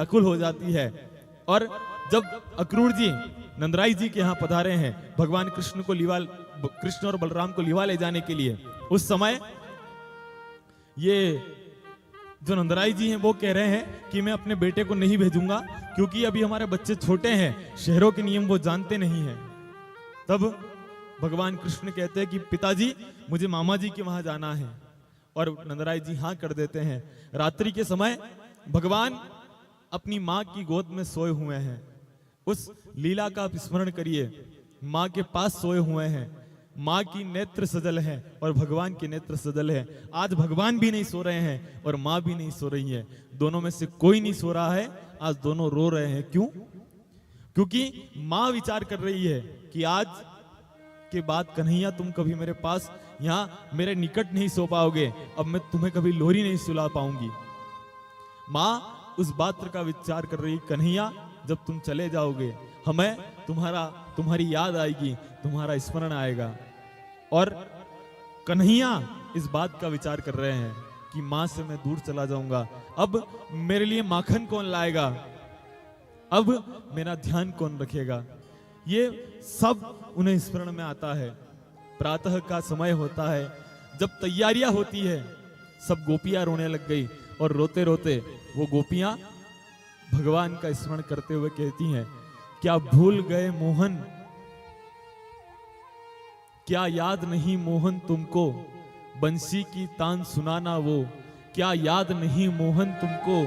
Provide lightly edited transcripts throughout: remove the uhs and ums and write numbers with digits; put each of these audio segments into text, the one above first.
व्याकुल हो जाती है। और जब अक्रूर जी नंदराई जी के यहाँ पधारे हैं भगवान कृष्ण और बलराम को लिवा ले जाने के लिए, उस समय ये जो नंदराई जी हैं वो कह रहे हैं कि मैं अपने बेटे को नहीं भेजूंगा क्योंकि अभी हमारे बच्चे छोटे हैं, शहरों के नियम वो जानते नहीं हैं। तब भगवान कृष्ण कहते हैं कि पिताजी मुझे मामा जी के वहां जाना है, और नंदराई जी हाँ कर देते हैं। रात्रि के समय भगवान अपनी माँ की गोद में सोए हुए हैं। उस लीला का आप स्मरण करिए, माँ के पास सोए हुए हैं, माँ की नेत्र सजल है और भगवान के नेत्र सजल है। आज भगवान भी नहीं सो रहे हैं और माँ भी नहीं सो रही है, दोनों में से कोई नहीं सो रहा है। आज दोनों रो रहे हैं। क्यों? क्योंकि माँ विचार कर रही है कि आज के बाद कन्हैया तुम कभी मेरे पास यहाँ मेरे निकट नहीं सो पाओगे, अब मैं तुम्हें कभी लोरी नहीं सुला पाऊंगी। माँ उस बात का विचार कर रही, कन्हैया जब तुम चले जाओगे हमें तुम्हारी याद आएगी, तुम्हारा स्मरण आएगा। और कन्हैया इस बात का विचार कर रहे हैं कि माँ से मैं दूर चला जाऊंगा, अब मेरे लिए माखन कौन लाएगा, अब मेरा ध्यान कौन रखेगा। ये सब उन्हें स्मरण में आता है। प्रातः का समय होता है, जब तैयारियां होती है, सब गोपियां रोने लग गई और रोते रोते वो गोपियां भगवान का स्मरण करते हुए कहती हैं, क्या भूल गए मोहन, क्या याद नहीं मोहन तुमको, बंसी की तान सुनाना वो, क्या याद नहीं मोहन तुमको,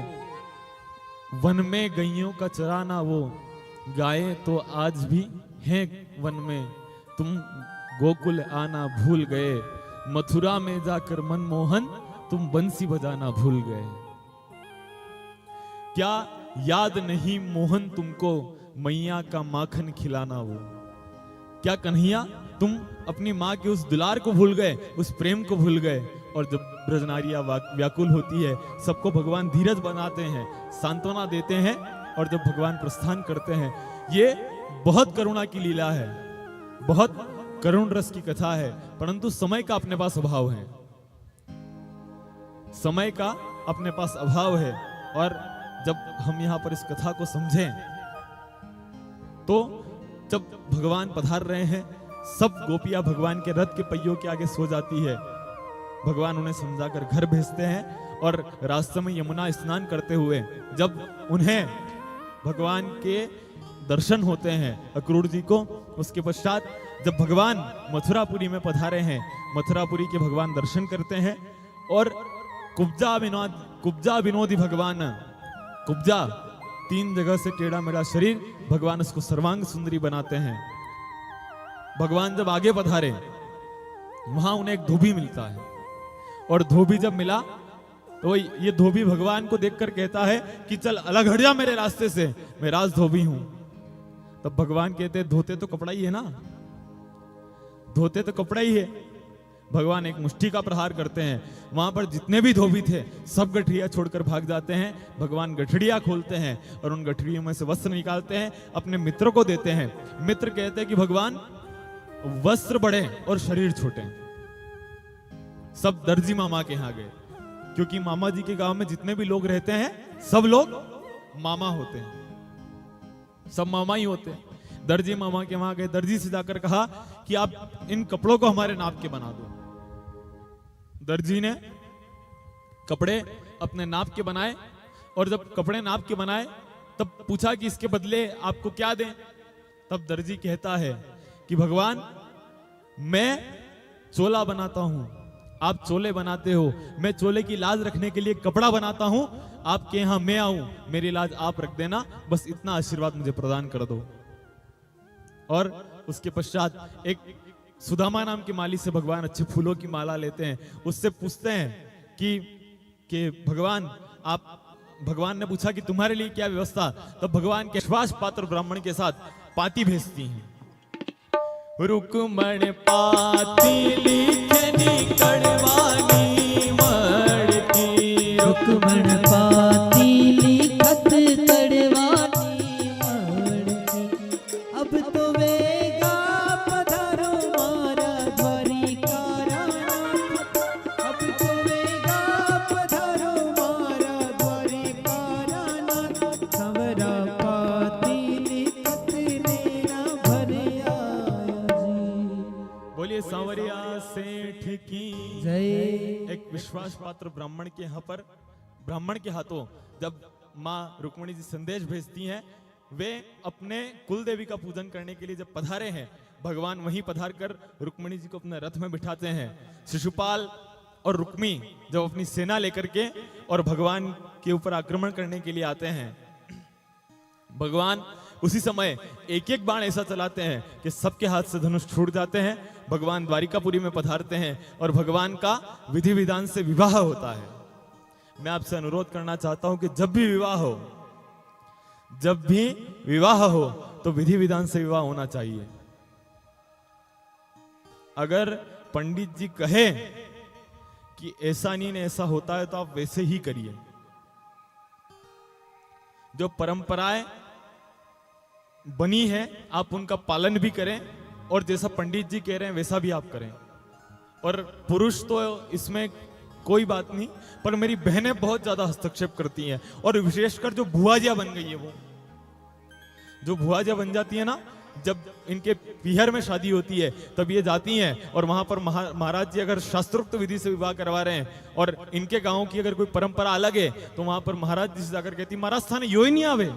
वन में गैयों का चराना वो, गायें तो आज भी हैं वन में, तुम गोकुल आना भूल गए, मथुरा में जाकर मनमोहन तुम बंसी बजाना भूल गए। क्या याद नहीं मोहन तुमको, मैया का माखन खिलाना वो। क्या कन्हैया तुम अपनी माँ के उस दुलार को भूल गए, उस प्रेम को भूल गए। और जब ब्रजनारियां व्याकुल होती है, सबको भगवान धीरज बनाते हैं, सांत्वना देते हैं, और जब भगवान प्रस्थान करते हैं, ये बहुत करुणा की लीला है, बहुत करुण रस की कथा है। परंतु समय का अपने पास अभाव है, समय का अपने पास अभाव है। और जब हम यहां पर इस कथा को समझें तो जब भगवान पधार रहे हैं, सब गोपियां भगवान के रथ के पहियों के आगे सो जाती है। भगवान उन्हें समझाकर घर भेजते हैं और रास्ते में यमुना स्नान करते हुए जब उन्हें भगवान के दर्शन होते हैं अक्रूर जी को, उसके पश्चात जब भगवान मथुरापुरी में पधारे हैं, मथुरापुरी के भगवान दर्शन करते हैं और कुब्जा विनोदी भगवान, कुब्जा 3 जगह से टेढ़ा मेढ़ा शरीर, भगवान उसको सर्वांग सुंदरी बनाते हैं। भगवान जब आगे पधारे वहां उन्हें एक धोबी मिलता है, और धोबी जब मिला तो ये धोबी भगवान को देखकर कहता है कि चल अलग हट जा मेरे रास्ते से, मैं राज धोबी हूं। तब भगवान कहते हैं धोते तो कपड़ा ही है ना, धोते तो कपड़ा ही है। भगवान एक मुट्ठी का प्रहार करते हैं, वहां पर जितने भी धोबी थे सब गठरिया छोड़कर भाग जाते हैं। भगवान गठरिया खोलते हैं और उन गठरियों में से वस्त्र निकालते हैं, अपने मित्र को देते हैं। मित्र कहते हैं कि भगवान वस्त्र बड़े और शरीर छोटे। सब दर्जी मामा के यहाँ गए, क्योंकि मामा जी के गांव में जितने भी लोग रहते हैं सब लोग मामा होते हैं, सब मामा ही होते हैं। दर्जी मामा के वहां गए, दर्जी से जाकर कहा कि आप इन कपड़ों को हमारे नाप के बना दो। दर्जी ने कपड़े अपने नाप के बनाए, और जब कपड़े नाप के बनाए तब पूछा कि इसके बदले आपको क्या दें। तब दर्जी कहता है कि भगवान मैं चोला बनाता हूं, आप चोले बनाते हो, मैं चोले की लाज रखने के लिए कपड़ा बनाता हूं, आपके यहां मैं आऊं, मेरी लाज आप रख देना, बस इतना आशीर्वाद मुझे प्रदान कर दो। और उसके पश्चात एक सुदामा नाम की माली से भगवान अच्छे फूलों की माला लेते हैं, उससे पूछते हैं कि भगवान ने पूछा कि तुम्हारे लिए क्या व्यवस्था। तब भगवान के विश्वास पात्र ब्राह्मण के साथ पाती भेजती हैं। रुकमण पाती लिखनी कड़वानी मड़की, रुकमण पाती लिखत कड़वानी मड़की, अब तो वेगा पधारो मारा द्वारिकानाथ, अब तो वेगा पधारो मारा द्वारिकानाथ, सांवरा पाती लिखत लेना भर आया जी। बोलिए सांवरिया सेठ की जय। एक विश्वास पात्र ब्राह्मण के यहाँ पर, ब्राह्मण के हाथों जब माँ रुक्मिणी जी संदेश भेजती हैं, वे अपने कुल देवी का पूजन करने के लिए जब पधारे हैं, भगवान वहीं पधार कर रुक्मिणी जी को अपने रथ में बिठाते हैं। शिशुपाल और रुक्मी जब अपनी सेना लेकर के और भगवान के ऊपर आक्रमण करने के लिए आते हैं, भगवान उसी समय एक एक बाण ऐसा चलाते हैं कि सबके हाथ से धनुष छूट जाते हैं। भगवान द्वारिकापुरी में पधारते हैं और भगवान का विधि विधान से विवाह होता है। मैं आपसे अनुरोध करना चाहता हूं कि जब भी विवाह हो तो विधि विधान से विवाह होना चाहिए। अगर पंडित जी कहे कि ऐसा नहीं ऐसा होता है तो आप वैसे ही करिए। जो परंपराएं बनी है आप उनका पालन भी करें और जैसा पंडित जी कह रहे हैं वैसा भी आप करें। और पुरुष तो इसमें कोई बात नहीं, पर मेरी बहनें बहुत ज्यादा हस्तक्षेप करती हैं और विशेषकर जो भुआजिया बन गई है, वो जो भुआजिया बन जाती है ना, जब इनके पीहर में शादी होती है तब ये जाती हैं और वहां पर महाराज जी अगर शास्त्रोक्त विधि से विवाह करवा रहे हैं और इनके गांव की अगर कोई परंपरा अलग है तो वहां पर महाराज जी से जाकर कहती महाराज थाने यो ही नहीं आवे,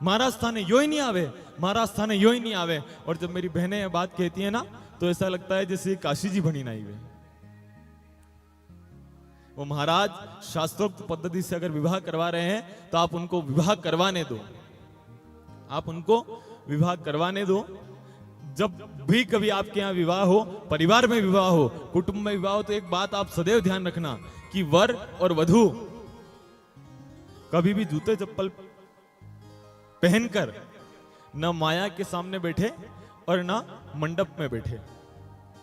महाराज थाने यो ही नहीं आवे, महाराज थाने यो ही नहीं आवे। और जब मेरी बहनें ये बात कहती है ना तो ऐसा लगता है जैसे काशी जी बनी नहीं वे। वो महाराज शास्त्रोक्त पद्धति से अगर विवाह करवा रहे हैं तो आप उनको विवाह करवाने दो, आप उनको विवाह करवाने दो। जब भी कभी आपके यहाँ विवाह हो, परिवार में विवाह हो, कुटुंब में विवाह हो, तो एक बात आप सदैव ध्यान रखना कि वर और वधू कभी भी जूते चप्पल पहनकर न माया के सामने बैठे और न मंडप में बैठे।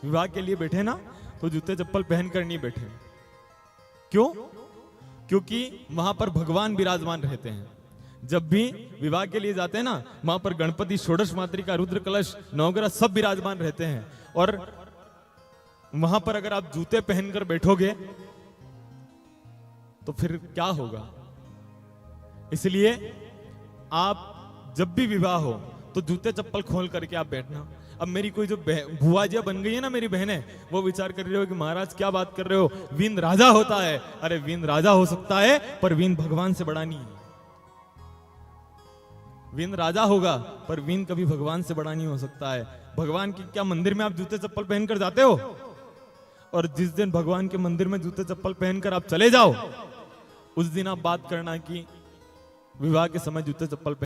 विवाह के लिए बैठे ना तो जूते चप्पल पहनकर नहीं बैठे। क्यों? क्योंकि वहां पर भगवान विराजमान रहते हैं। जब भी विवाह के लिए जाते हैं ना, वहां पर गणपति, षोडश मातृका, रुद्र कलश, नवग्रह सब विराजमान रहते हैं। और वहां पर अगर आप जूते पहनकर बैठोगे तो फिर क्या होगा? इसलिए आप जब भी विवाह हो तो जूते चप्पल खोल करके आप बैठना। अब मेरी कोई जो भुआजिया बन गई है ना, मेरी बहनें, वो विचार कर रही हो कि महाराज क्या बात कर रहे हो, वीन राजा होता है। अरे वीन राजा हो सकता है पर वीन भगवान से बड़ा नहीं है। वीन राजा होगा पर वीन कभी भगवान से बड़ा नहीं हो सकता है। भगवान की क्या मंदिर में आप जूते चप्पल पहनकर जाते हो? और जिस दिन भगवान के मंदिर में जूते चप्पल पहनकर आप चले जाओ, उस दिन आप बात करना कि विवाह के समय जूते चप्पल